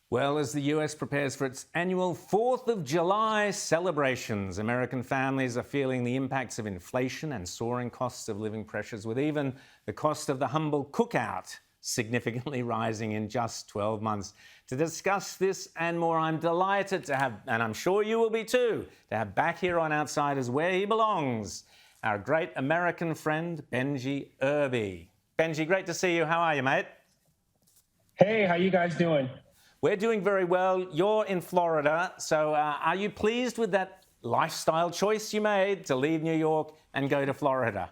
Well, as the US prepares for its annual 4th of July celebrations, American families are feeling the impacts of inflation and soaring costs of living pressures, with even the cost of the humble cookout significantly rising in just 12 months. To discuss this and more, I'm delighted to have, and I'm sure you will be too, to have back here on Outsiders where he belongs, our great American friend, Benji Irby. Benji, great to see you. How are you, mate? Hey, how you guys doing? We're doing very well. You're in Florida, so are you pleased with that lifestyle choice you made to leave New York and go to Florida?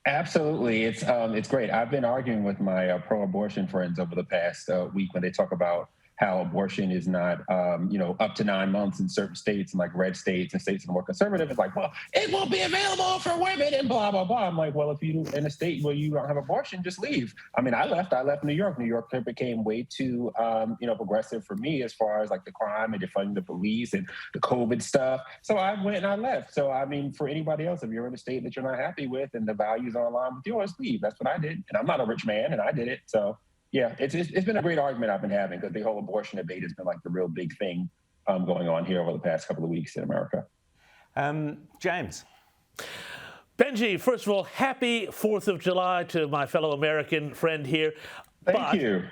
Absolutely, it's great. I've been arguing with my pro-abortion friends over the past week when they talk about how abortion is not, up to 9 months in certain states and like red states and states that are more conservative. It's like, well, it won't be available for women and blah, blah, blah. I'm like, well, if you in a state where you don't have abortion, just leave. I mean, I left New York. New York became way too, progressive for me as far as like the crime and defunding the police and the COVID stuff. So I went and I left. So, I mean, for anybody else, if you're in a state that you're not happy with and the values are aligned with yours, leave. That's what I did. And I'm not a rich man and I did it. So yeah, it's been a great argument I've been having because the whole abortion debate has been like the real big thing going on here over the past couple of weeks in America. James. Benji, first of all, happy 4th of July to my fellow American friend here. Thank you.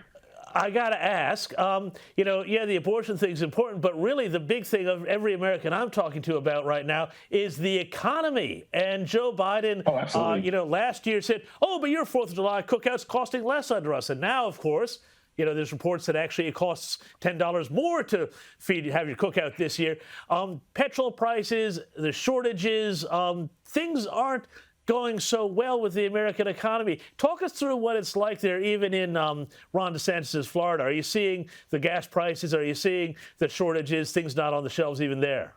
I got to ask, the abortion thing's important, but really the big thing of every American I'm talking to about right now is the economy. And Joe Biden, last year said, but your 4th of July cookout's costing less under us. And now, of course, there's reports that actually it costs $10 more to have your cookout this year. Petrol prices, the shortages, things aren't going so well with the American economy. Talk us through what it's like there, even in Ron DeSantis' Florida. Are you seeing the gas prices? Are you seeing the shortages, things not on the shelves even there?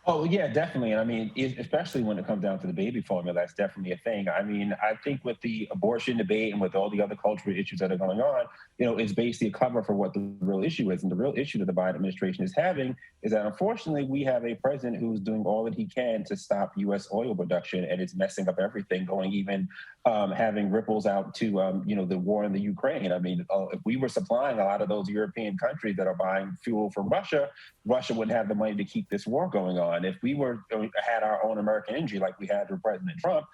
Oh, yeah, definitely. And I mean, especially when it comes down to the baby formula, that's definitely a thing. I mean, I think with the abortion debate and with all the other cultural issues that are going on, it's basically a cover for what the real issue is. And the real issue that the Biden administration is having is that, unfortunately, we have a president who's doing all that he can to stop U.S. oil production, and it's messing up everything, having ripples out to, the war in the Ukraine. I mean, if we were supplying a lot of those European countries that are buying fuel from Russia, Russia wouldn't have the money to keep this war going on. If we had our own American energy like we had with President Trump,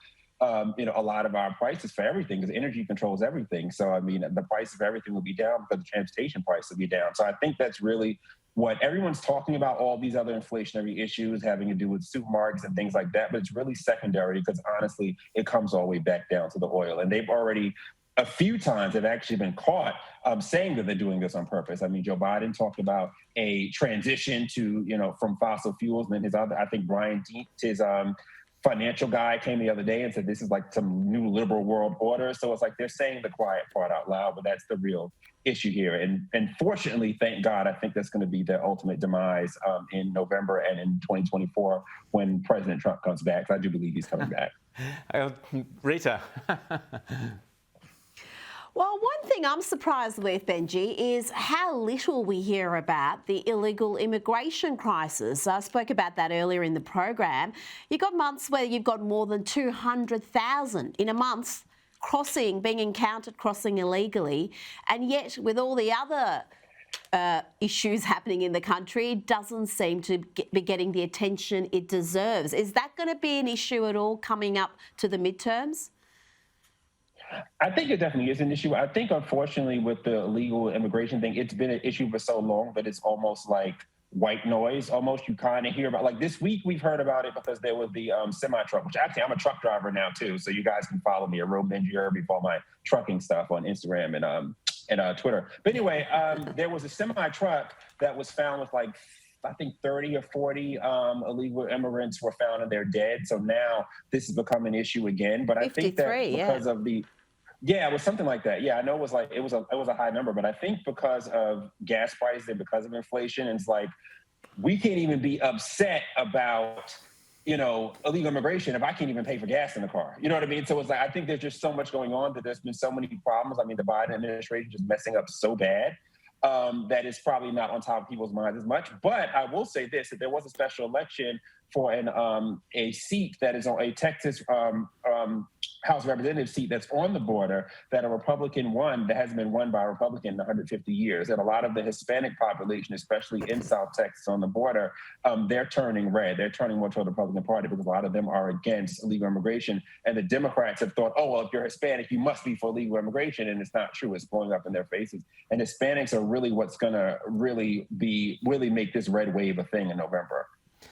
a lot of our prices for everything, because energy controls everything. So, I mean, the price of everything will be down because the transportation price will be down. So I think that's really what everyone's talking about, all these other inflationary issues having to do with supermarkets and things like that. But it's really secondary because, honestly, it comes all the way back down to the oil. And they've already a few times have actually been caught saying that they're doing this on purpose. I mean, Joe Biden talked about a transition to, from fossil fuels. And then I think Brian Deese, his financial guy, came the other day and said this is like some new liberal world order. So it's like they're saying the quiet part out loud, but that's the real issue here. And fortunately, thank God, I think that's going to be their ultimate demise in November and in 2024 when President Trump comes back. I do believe he's coming back. Rita. Well, one thing I'm surprised with, Benji, is how little we hear about the illegal immigration crisis. I spoke about that earlier in the program. You've got months where you've got more than 200,000 in a month being encountered crossing illegally, and yet with all the other issues happening in the country, it doesn't seem to be getting the attention it deserves. Is that going to be an issue at all coming up to the midterms? I think it definitely is an issue. I think, unfortunately, with the illegal immigration thing, it's been an issue for so long that it's almost like white noise. Almost you kind of hear about, like this week we've heard about it because there was the semi-truck, which actually I'm a truck driver now too. So you guys can follow me at Benji Irby for all my trucking stuff on Instagram and Twitter. But anyway, there was a semi-truck that was found with I think 30 or 40 illegal immigrants were found and they're dead. So now this has become an issue again. But I think that because of it was something like that. Yeah, I know it was a high number, but I think because of gas prices and because of inflation, it's like we can't even be upset about illegal immigration if I can't even pay for gas in the car. You know what I mean? So it's like I think there's just so much going on that there's been so many problems. I mean, the Biden administration just messing up so bad. That is probably not on top of people's minds as much. But I will say this, that there was a special election for a seat that is on a Texas House of Representatives seat that's on the border that a Republican won that hasn't been won by a Republican in 150 years. And a lot of the Hispanic population, especially in South Texas on the border, they're turning red. They're turning more toward the Republican Party because a lot of them are against illegal immigration. And the Democrats have thought, oh, well, if you're Hispanic, you must be for illegal immigration. And it's not true. It's blowing up in their faces. And Hispanics are really what's going to really make this red wave a thing in November.